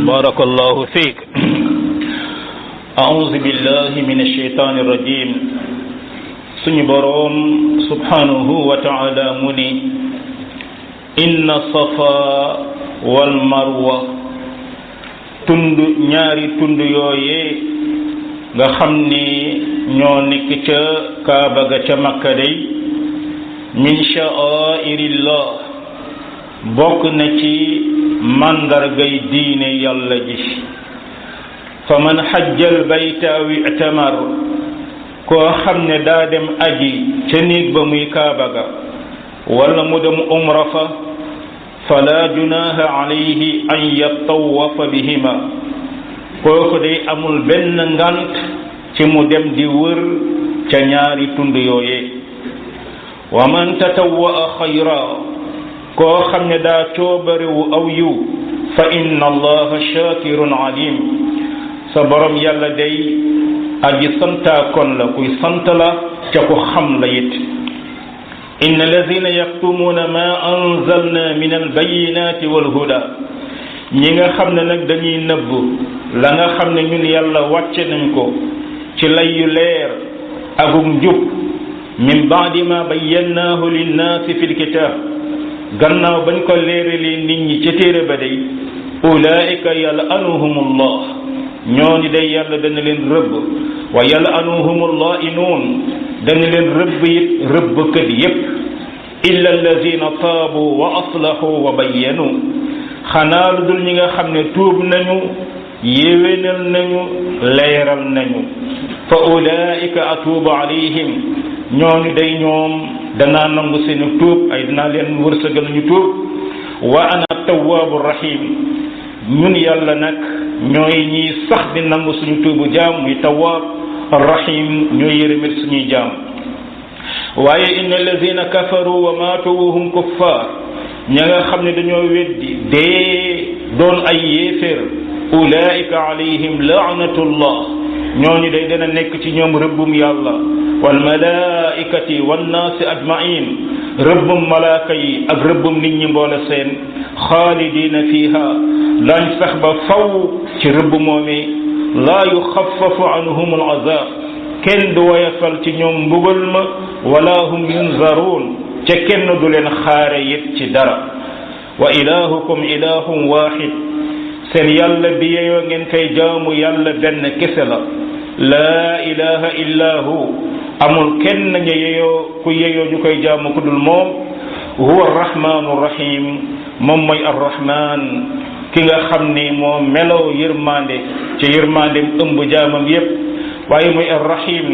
بارك الله فيك. أعوذ بالله من الشيطان الرجيم. سني بروم سبحانه وتعالى مني إن الصفا والمروة tundu ñaari tundu yooye nga xam ni ñoo nekk ca Kaaba ga ca Makka day min sha'airillah bokk na ci mandargay diine yàlla ji fa man xajjal bayta aw i'tamar koo xam ne daa dem aji ca néeg ba muy Kaaba ga wala mu dem umra fa fala junaha alayhi an yatawafa bihima kooku day amul benn ngant ci mu dem di wër ca ñaari tund yooye wa man tatawwa xayra koo xam ne daa coobarewu aw yiw fa inna allaha shakirun alim sa borom yàlla day aji santaa kon la kuy sant la ca ko xam la it inna alladhina yaktumuna ma anzalna min albayinati walhuda ñi nga xam ne nag dañuy nëbb la nga xam ne ñun yàlla wàcce nañ ko ci lay yu leer akuk njub min baadi ma bayyannaahu linnaasi fi lkitab gannaaw bañ ko leeralee nit ñi ca téere ba day ulaika yal'anuhumullah ñooñu day yàlla dana leen rëbb wa yal'anuhumul laa'inuun dana leen rëbb it rëbbkat yépp illa allazina taabu wa aslahu wa bayyanu xanaa lu dul ñi nga xam ne tuub nañu yéwénal nañu leeral nañu fa ulaika atuubu alayhim ñooñu day ñoom danaa nangu seeni tuub ay dinaa leen wërsëgal ñu tuub wa ana tawwaabu rahim ñun yàlla nag ñooy ñiy sax di nangu suñu tuubu jaam muy tawwaab rahim ñooy yërëmit suñuy jaam waaye inna allazina kafaru wa maatu wa hum kuffar ña nga xam ne dañoo weddi dee doon ay yéeféer ulaika alayhim laanatullah ñooñu day dana nekk ci ñoom rëbbum yàlla wal malaikati wan naasi ajmain rëbbum malaaka yi ak rëbbum nit ñi mboole seen xaalidina fiha lañ sax ba faw ci rëbb moomee laa yuxaffafu anhum al azab kenn du woyafal ci ñoom mbugal ma wala hum yunzaruun ca kenn du leen xaare yit ci dara wa ilahukum ilahun wahid seen yàlla bi yeyoo ngeen koy jaamu yàlla benn kese la laa ilaha illa hu amul kenn ñu yeyoo ku yeyoo ñu koy jaamu ku dul moom huwa arrahmanu rahim moom mooy arrahman ki nga xam ni moo meloo yërmande ci yërmandem ëmb jaamam yépp waaye mooy arrahim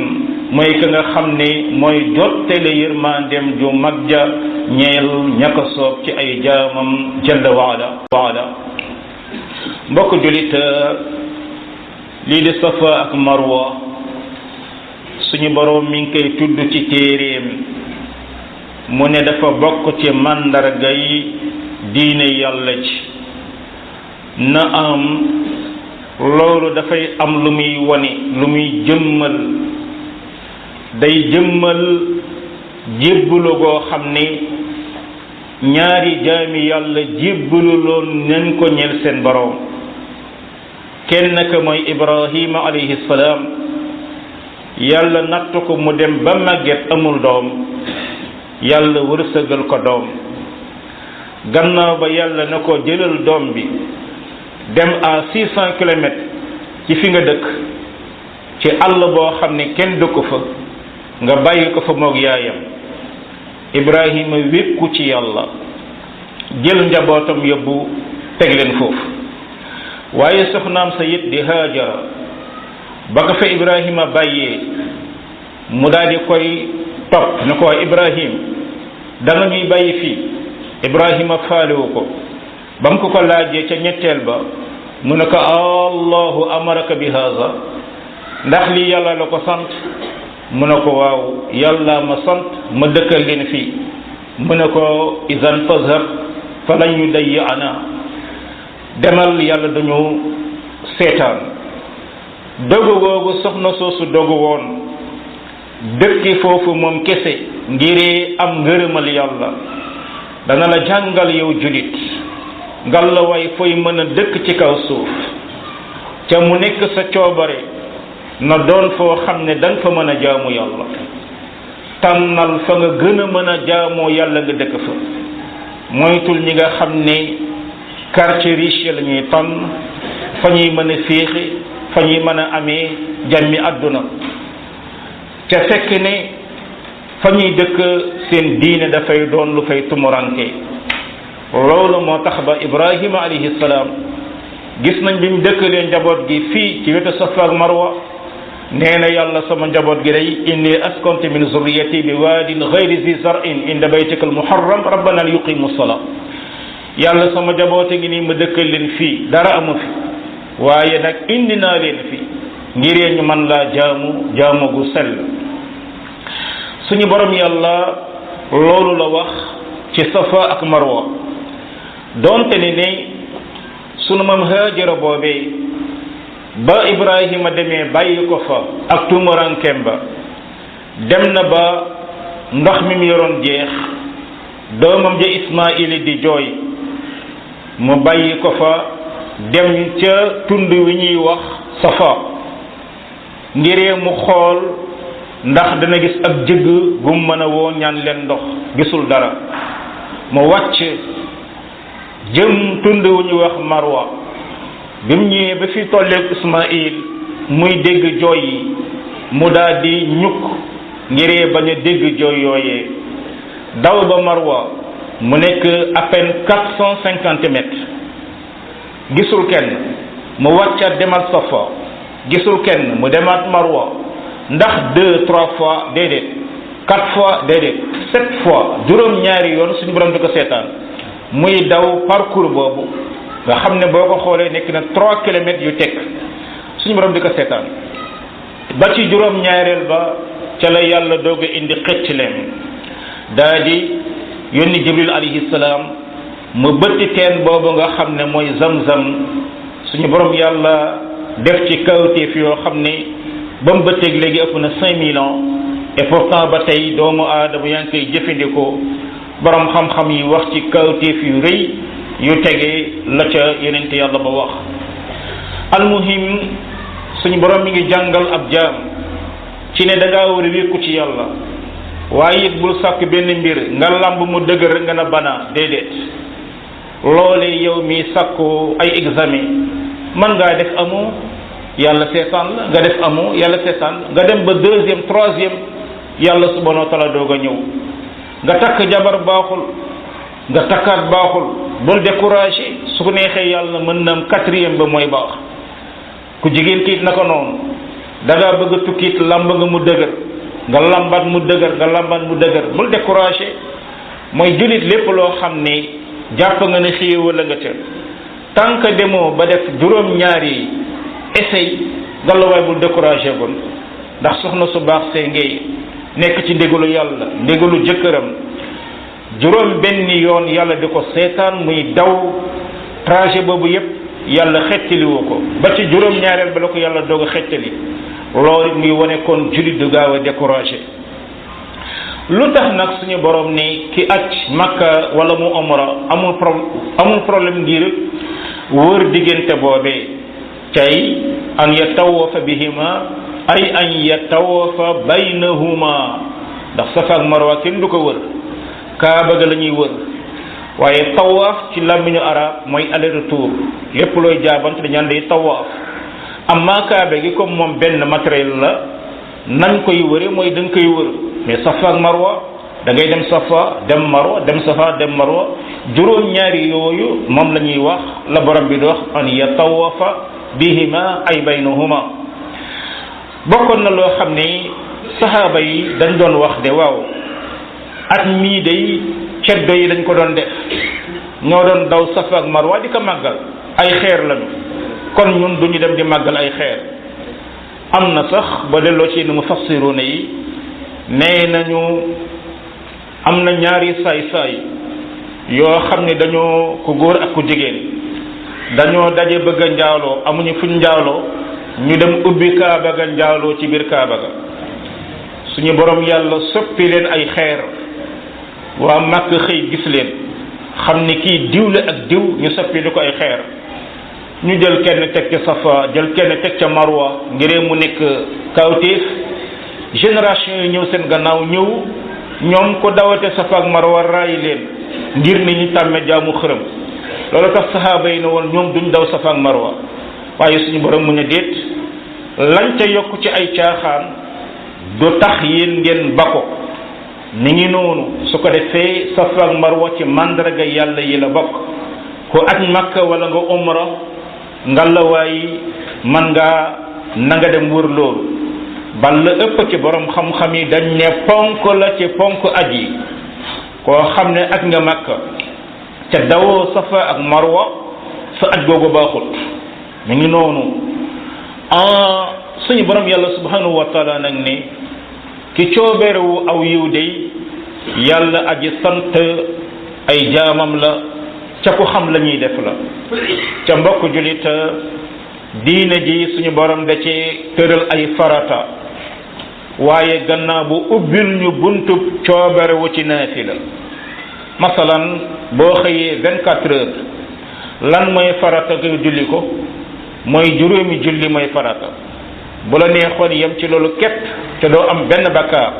mooy ki nga xam ni mooy jottale yërmandem ju mag ja ñeel ñaka soob ci ay jaamam jalla waala mbokk julit lii di safa ak marwa suñu boroom mi ngi koy tudd ci téeréem mu ne dafa bokk ci màndarga yi diine yàlla ji na am loolu dafay am lu muy wone lu muy jëmmal day jëmmal jébbalu goo xam ne ñaari jaami yàlla jébbalu loon nañ ko ñeel seen boroom kenn ka mooy Ibrahima alayhi salaam yàlla natt ko mu dem ba màgget amul doom yàlla wërsëgal ko doom gannaaw ba yàlla na ko jëlal doom bi dem à 600 kilomètres ci fi nga dëkk ci àll boo xam ne kenn dëkku fa nga bàyyi ko fa moog yaayam Ibrahima wékku ci yàlla jël njabootam yóbbu teg leen foofu waaye soxnaam sa it di Haajara ba ko fa Ibrahima bàyyee mu daal di koy topp ne ko waa Ibrahim da nga ñuy bàyyi fii Ibrahima faalewu ko ba mu ko laajee ca ñetteel ba mu ne ko allahu amaraka bi haza ndax lii yàlla la ko sant mu ne ko waaw yàlla ma sant ma dëkkal leen fii mu ne ko idan fazhab falan yudayyana demal yàlla dañu seetaan dogu googu soxna soosu dogu woon dëkki foofu moom kese ngir am ngërëmal yàlla dana la jàngal yow julit ngalawaay fooy mën a dëkk ci kaw suuf ca mu nekk sa coobare na doon foo xam ne da nga fa mën a jaamu yàlla tànnal fa nga gën a mën a jaamoo yàlla nga dëkk fa moytul ñi nga xam ne quartier riche la ñuy tànn fa ñuy mën a féexe fa ñuy mën a amee jàmmi àdduna ca fekk ne fa ñuy dëkk seen diine dafay doon lu fay tumuranke loolu moo tax ba Ibrahima alayhi salaam gis nañ bi mu dëkkalee njaboot gi fii ci wetu Safa ak Marwa nee na yàlla sama njaboot gi day inni askantu min zurriyati bi waadin ghayri zi zar'in inda baytika al muharram rabbana li yuqimu salaa yàlla sama njaboote ngi nii ma dëkkal leen fii dara amu fi waaye nag indi naa leen fi ngir ñu man laa jaamu gu sell suñu borom yàlla loolu la wax ci Safa ak Marwa doonte ne sunu mam Haajara boobee ba Ibrahima demee bàyyi ko fa ak tumurankeem ba dem na ba ndox mi mu yoroon jeex doomam ja Ismaayil di jooy mu bàyyi ko fa dem ca tund wi ñuy wax Safa ngiree mu xool ndax dana gis ak jëgg gu mu mën a woo ñaan leen ndox gisul dara mu wàcc jëm tund wu ñuy wax Marwa bi mu ñëwee ba fi tolleeg Ismaayil muy dégg jooy yi mu daal di ñukk ngiree bañ a dégg jooy yooyee daw ba Marwa mu nekk à peine 450 mètres gisul kenn mu wàccaat demal Safa gisul kenn mu demaat Marwa ndax 2-3 fois déedéet 4 fois déedéet 7 fois juróom-ñaari yoon suñu borom di ko seetaan muy daw parcours boobu nga xam ne boo ko xoolee nekk na 3 kilomètres yu teg suñu borom di ko seetaan ba ci juróom-ñaareel ba ca la yàlla doog a indi xëcc leen daa di yónni Jibril alayhi salaam mu bëtti teen boobu nga xam ne mooy Zamzam suñu borom yàlla def ci kawteef yoo xam ne ba mu bëtteeg léegi ëpp na 5000 ans et pourtant ba tey doomu aadama yaa ngi koy jëfandikoo borom xam-xam yi wax ci kawteef yu rëy yu tegee la ca yonent yàlla ba wax almuhim suñu borom mi ngi jàngal ab jaam ci ne da ngaa war a wékku ci yàlla waaye it bul sàkk benn mbir nga lamb mu dëgër nga na bana déedéet loole yow mi sàkku ay examen man ngaa def amoo yàlla seetaan la nga def amoo yàlla seetaan nga dem ba 2e 3e yàlla subhanahu wa taala doog a ñëw nga takk jabar baaxul nga takkaat baaxul bul découragé su ko neexee yàlla mën na am 4e ba mooy baax ku jigéen kiit naka noonu da ngaa bëgg a tukkiit lamb nga mu dëgër nga lambaat mu dëgër nga lambaat mu dëgër bul découragé mooy jullit lépp loo xam ne jàpp nga ne xéewal la nga ca tant que demoo ba def juróom-ñaari essai gàllawaay bul découragé gon ndax soxna su baax see ngay nekk ci ndégalu yàlla ndégalu jëkkëram juróom benni yoon yàlla di ko seetaan muy daw trajet boobu yépp yàlla xettaliwu ko ba ci juróom-ñaareel ba la ko yàlla doog a xettali loolu muy wane kon jullit du gaaw a découragé lu tax nag suñu borom ni ki aj Makka wala mu umra amul problème ngir wër diggante boobee tey an yatawafa bihima ay an yatawafa baynahuma ndax Safa ak Marwa kenn du ko wër Kaaba ga la ñuy wër waaye tawaaf ci làmmiñu arab mooy aller retour lépp looy jaabante dañaan day tawaaf amma Kaaba gi comme moom benn matériel la nañ koy wëre mooy da nga koy wër mais Safa ak Marwa da ngay dem Safa dem Marwa dem Safa dem Marwa juróom-ñaari yooyu moom la ñuy wax la borom bi di wax an yatawafa bihima ay baynahuma bokkoon na loo xam ne saxaaba yi dañ doon wax de waaw at mii day ceddo yi dañ ko doon def ñoo doon daw Safa ak Marwa di ko màggal ay xeer lañu kon ñun duñu dem di màggal ay xeer am na sax ba delloo ci mufassiruna yi nee nañu am na ñaari saay-saay yoo xam ne dañoo ku góor ak ku jigéen dañoo daje bëgg a njaaloo amuñu fuñ njaaloo ñu dem ubbi Kaaba ga njaaloo ci biir Kaaba ga suñu borom yàlla soppi leen ay xeer waa Makka xëy gis leen xam ni kii diw la ak diw ñu soppi lu ko ay xeer ñu jël kenn teg ca safa jël kenn teg ca marwa ngir mu nekk kawtéef génération yi ñëw seen gannaaw ñëw ñoom ko dawate safa ak marwa raay leen ngir ni ñu tàmme jaamu xërëm loolu tax sahaaba yi ne woon ñoom duñ daw safa ak marwa waaye suñu borom mu ne déet lañ ca yokk ci ay caaxaan du tax yéen ngeen ba ko ni ngi noonu su ko defee safa ak marwa ci mandarga yàlla yi la bokk ko aj makka wala nga umra ngalawaay man nga na nga dem wër loolu bal la ëpp ci borom xam-xam yi dañ ne ponk la ci ponk aj yi koo xam ne aj nga makka ca dawoo safa ak marwa sa aj googu baaxut mi ngi noonu suñu borom yàlla subhanahu wa taala nag ne ki coobeerewu aw yiw day yàlla aji sant ay jaamam la ca ku xam la ñuy def la ca mbokk julit diine ji suñu borom da ci tëral ay farata waaye gannaaw bu ubbil ñu buntub cooberewu ci naafila masalan boo xëyee 24 heures lan mooy farata nga julli ko mooy juróomi julli mooy farata bu la neexoon yem ci loolu képp te doo am benn bakkaar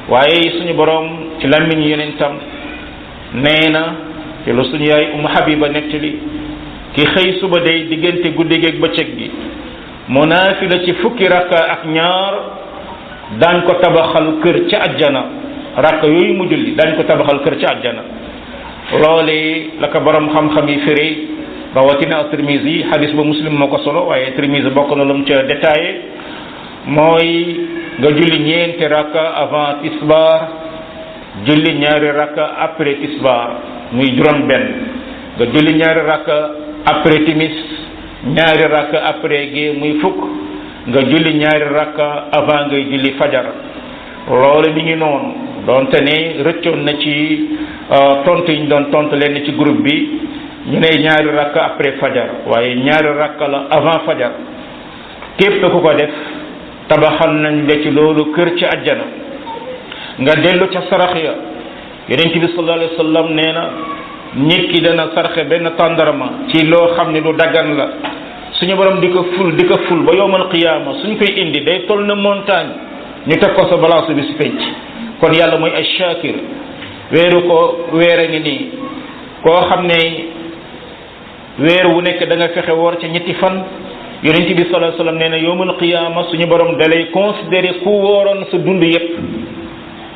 waaye suñu borom ci làmmiñ yonentam nee na te lu suñu yaay Umu Habiba nettali ki xëy suba day diggante guddi gi ak bëccëg gi mu naafila ci fukki rakka ak ñaar daañ ko tabaxal kër ca àjjana rakka yooyu mu julli daañ ko tabaxal kër ca àjjana loole la ko borom xam-xam yi firi rawatina at-Tirmisi hadis ba Muslim moo ko solo waaye Tirmisi bokk na lu mu ca détaillé mooy nga julli ñeenti rakka avant tisbar julli ñaari rakka après tisbar muy juróom benn nga julli ñaari rakka après timis ñaari rakka après gée muy fukk nga julli ñaari rakka avant ngay julli fajar loolu mi ngi noonu donte ne rëccoon na ci tontu yi ñu doon tontu leen ci groupe bi ñu ne ñaari rakka après fajar waaye ñaari rakka la avant fajar képp ku ko def tabaxal nañ la ci loolu kër ci àjjana nga dellu ca sarax ya yonent bi sallallahu alayhi wa sallam nee na nit ki dana sarxe benn tàndarma ci loo xam ne lu daggan la suñu borom di ko ful ba yowmal qiyaama suñ koy indi day toll na montagne ñu teg ko sa balance bi si penc kon yàlla mooy ay shakir weere ngi nii koo xam ne weer wu nekk da nga fexe woor ca ñetti fan yonent bi sallallahu alayhi wasallam nee na yowmal qiyaama suñu borom dalay considéré ku wooroon sa dund yépp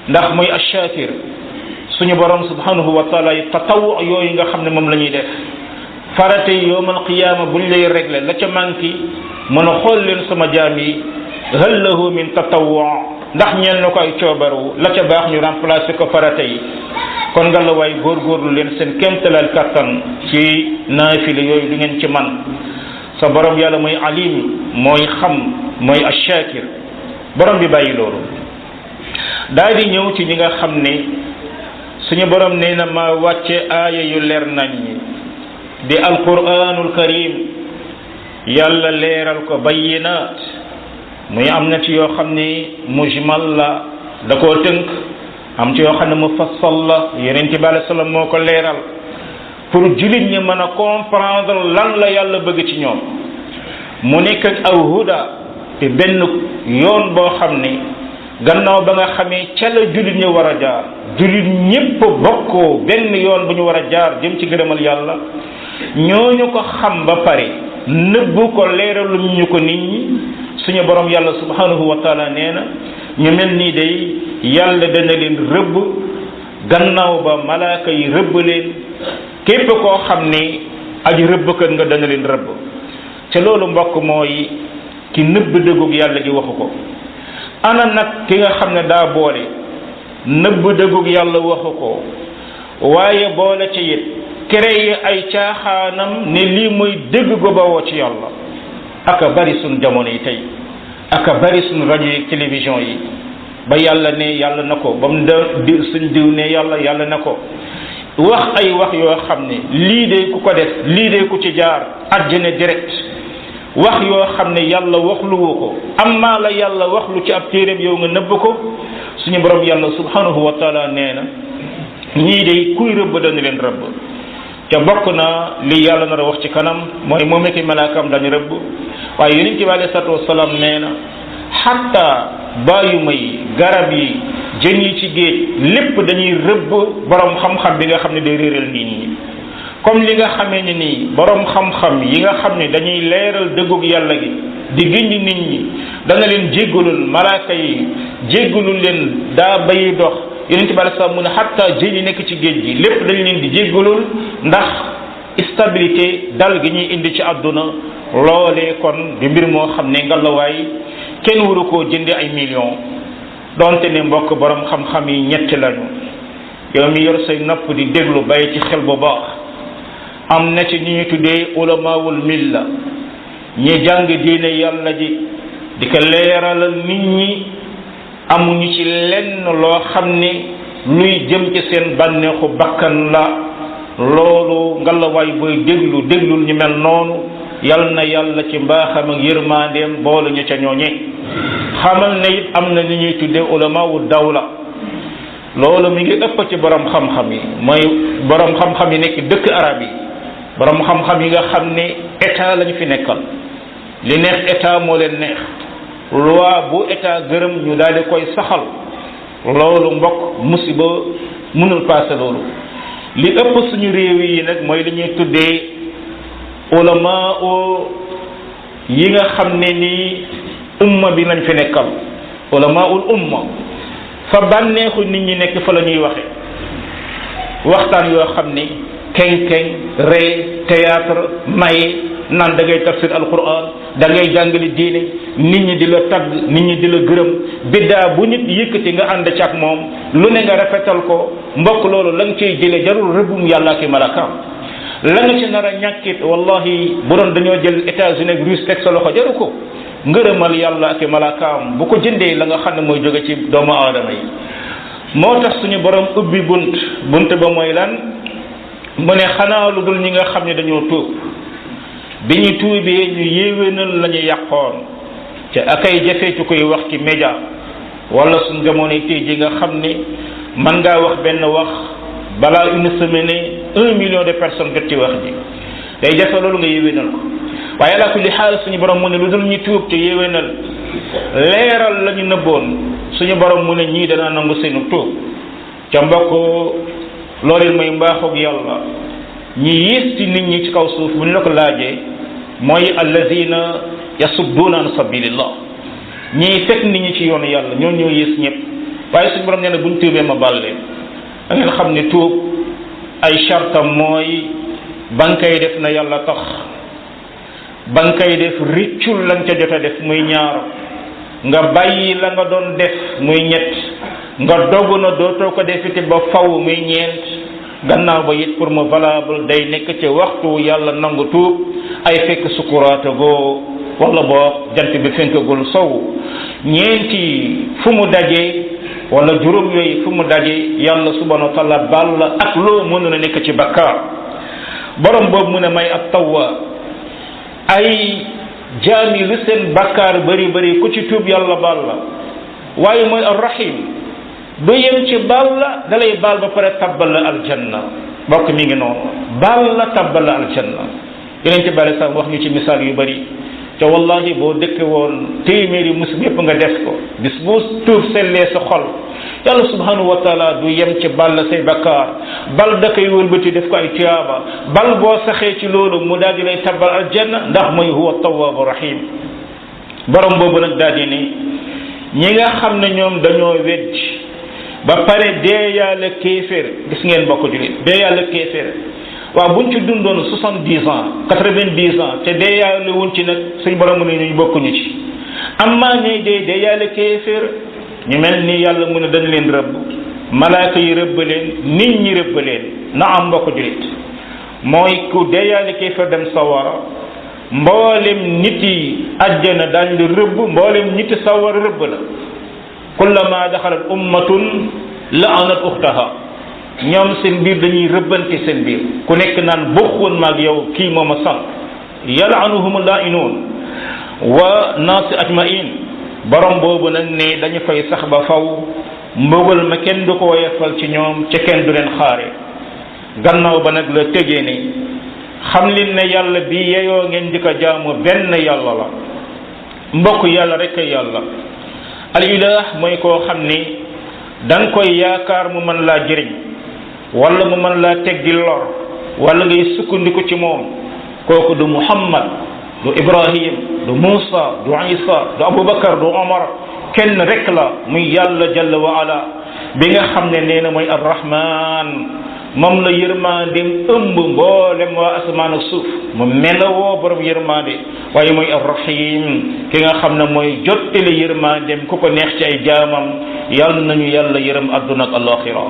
ndax mooy ashakir suñu borom subhanahu wa taala yi tatawu yooyu nga xam ne moom la ñuy def farate yi yowmal qiyaama buñ lay régler la ca manqué mën a xool leen sama jaam yi hal lahu min tatawu ndax ñeel na ko ay coobaru la ca baax ñu remplacer ko farate yi kon nga la waay góorgóorlu leen seen kéemtalal kattan ci naafila yooyu du ngeen ci man sa borom yàlla mooy alim mooy xam mooy ashakir borom bi bàyyi loolu daal di ñëw ci ñi nga xam ne suñu borom nee na ma wàcce aaya yu leer nañ di alquranul karim yàlla leeral ko bayyinaat muy am na ci yoo xam ne mujmal la da koo tënk am ci yoo xam ne mufassal la yeneen ci bàyyi sallam moo ko leeral pour jullit ñi mën a comprendre lan la yàlla bëgg ci ñoom mu nekk ak aw huda te benn yoon boo xam ne gannaaw ba nga xamee ca la jullit ñi war a jaar jullit ñépp bokkoo benn yoon bu ñu war a jaar jëm ci gërëmal yàlla ñooñu ko xam ba pare nëbbu ko leeralu ñu ko nit ñi suñu borom yàlla subhanahu wa taala nee na ñu mel nii day yàlla dana leen rëbb gannaaw ba malaaka yi rëbb leen képp koo xam ne aji rëbbkat nga dana leen rëbb te loolu mbokk mooy ki nëbb dëggug yàlla gi waxu ko ana nag ki nga xam ne daa boole nëbb dëggug yàlla waxu ko waaye boole ci it créé ay caaxaanam ne lii mooy dëgg gu bawoo ci yàlla aka bari suñ jamono yi tey aka bari suñ rajo yi télévision yi ba yàlla ne yàlla na ko ba mu suñ diw ne yàlla na ko wax ay wax yoo xam ne lii de ku ko def lii de ku ci jaar àjjana direct wax yoo xam ne yàlla waxluwu ko amma la yàlla waxlu ci ab téeréb yow nga nëbb ko suñu borom yàlla subhanahu wa taala nee na ñii day kuy rëbb dana leen rëbb ca bokk na li yàlla nar a wax ci kanam mooy moom ak malaakam dañu rëbb waaye yonent bi alayhi salaatu wasalaam nee na xatta bàyyuma yi garab yi jën yi ci géej lépp dañuy rëbb borom xam-xam bi nga xam ne day réeral nit ñi comme li nga xamee ne nii borom xam-xam yi nga xam ne dañuy leeral dëggug yàlla gi di gindi nit ñi dana leen jéggalul malaaka yi jéggalul leen daa bayi dox yonent bi alayhi salaam mu ne xatta jën yi nekk ci géej gi lépp dañ leen di jéggalul ndax stabilité dal gi ñuy indi ci àdduna loolee kon di mbir moo xam ne ngalawaay kenn waru koo jënde ay millions donte ne mbokk borom xam-xam yi ñetti lañu yow mi yor say nopp di déglu bàyyi ci xel bu baax am na ci ñi ñu tuddee ulamaawul milla ñi jàng diine yàlla ji di ko leeralal nit ñi amuñu ci lenn loo xam ne luy jëm ci seen bànneexu bakkan la loolu ngalawaay booy déglul ñu mel noonu yal na yàlla ci mbaaxam ak yërmandeem boole ñu ca ñooñe xamal ne it am na ni ñuy tuddee ulamaawu dawla loolu mi ngi ëpp ci borom xam-xam yi mooy borom xam-xam yi nekk dëkk arab yi borom xam-xam yi nga xam ne état lañu fi nekkal li neex état moo leen neex loi bu état gërëm ñu daal di koy saxal loolu mbokk musiba mënul passé loolu li ëpp suñu réew yi nag mooy li ñuy tuddee ulama yi nga xam ne nii umma bi lañ fi nekkal ulamaul umma fa bànneexu nit ñi nekk fa la ñuy waxe waxtaan yoo xam ni keng-keng ree théâtre maye naan da ngay tafsir alquran da ngay jàngale diine nit ñi di la tagg nit ñi di la gërëm biddaa bu nit yëkkati nga ànd ci ak moom lu ne nga rafetal ko mbokk loolu la nga ciy jële jarul rëbbum yàlla ki malakaam la nga ci nar a ñàkkit wallahi bu doon dañoo jël États-Unis ak Russe teg sa loxo jaru ko ngërëmal yàlla ak malakaam bu ko jëndee la nga xam ne mooy jóge ci doomu aadama yi moo tax suñu borom ubbi bunt ba mooy lan mu ne xanaa lu dul ñi nga xam ne dañoo tuub bi ñu tuubee ñu yéwénal la ñu yàqoon te akay jafe ci koy wax ci média wala suñ jamonoy tey ji nga xam ne mën ngaa wax benn wax balaa une semaine 1 million de personnes jot ci wax ji day jafe loolu nga yéwénal ko waaye ala kulli xaal suñu borom mu ne lu dul ñu tuub te yéwénal leeral la ñu nëbboon suñu borom mu ne ñii dana nangu seenu tuub ca mbokk loolu mooy mbaaxoog yàlla ñi yées ci nit ñi ci kaw suuf bu ñu la ko laajee mooy allazina yasudduuna an sabilillah ñii fekk nit ñi ci yoonu yàlla ñoo yées ñëpp waaye suñu borom nee na bu ñu tuubee ma baal leen da ngeen xam ne tuub ay chartam mooy ba nga koy def na yàlla tax ba nga koy def riccul la nga ca jot a def muy ñaar nga bàyyi la nga doon def muy ñett nga dogu na dootoo ko defiti ba faw muy ñeent gannaaw ba it pour mu valable day nekk ci waxtu yàlla nangu tuub ay fekk sukuraata goo wala boo jant bi fenkagul sow ñeenti fu mu daje wala juróom yooyu fu mu daje yàlla subhanahu wa taala baal la ak loo mënu na nekk ci bakkaar borom boobu mu ne may ab tawwa ay jaami lu seen bakkaar bari bari ku ci tuub yàlla baal la waaye mooy arrahim du yem ci baal la dalay baal ba pare tabbal la aljanna bokk mi ngi noonu baal la tabbal la aljanna yeneen ci bale sax wax ñu ci misaal yu bari te wallahi boo dëkke woon téeméeri musib yépp nga def ko bis bu tuub sellee sa xol yàlla subhanahu wa taala du yem ci bal say bakkaar bal da koy wëlbati def ko ay tiyaaba bal boo saxee ci loolu mu daal di lay tabbal aljanna ndax mooy huwa tawwabu rahim borom boobu nag daal di ni ñi nga xam ne ñoom dañoo weddi ba pare dee yàlla kéeféer gis ngeen bokk julit dee yàlla kéeféer waaw buñ ci dundoon 70 ans 90 ans te dee yàlla wuñ ci nag suñ borom mu ne ñu bokkuñu ci am maa ñay dee yàlla kéeféer ñu mel ni yàlla mu ne dañ leen rëbb malaaka yi rëbb leen nit ñi rëbb leen na am mbokk julit mooy ku dee yàlla kéeféer dem sawara mboolem nit yi àjjana daañ la rëbb mboolem nit yi sawara rëbb la kullama daxalat ummatun la'anat uxtaha ñoom seen biir dañuy rëbbante seen biir ku nekk naan bokkwoon maag yow kii moom a sànq yal'anuhum laa'inuun wa naasi ajmain borom boobu nag ne dañu fay sax ba faw mbugal ma kenn du ko woyefal ci ñoom ca kenn du leen xaare gannaaw ba nag la tëjee ne xam leen ne yàlla bi yeyoo ngeen di ko jaamu benn yàlla la mbokk yàlla rek ay yàlla al ilah mooy koo xam ni da nga koy yaakaar mu mën laa jëriñ wala mu mën laa teggi lor wala ngay sukkandiku ci moom kooku du Muhammad du Ibrahim du Muusa du Isa du Abubakar du Omar kenn rek la muy yàlla jalla wa ala bi nga xam ne nee na mooy arrahman moom la yërmandeem ëmb mboolem waa asamaan ak suuf mu melawoo borom yërmande waaye mooy arrahim ki nga xam ne mooy jottali yërmandeem ku ko neex ci ay jaamam yàlla nañu yàlla yërëm adduna ak alaxira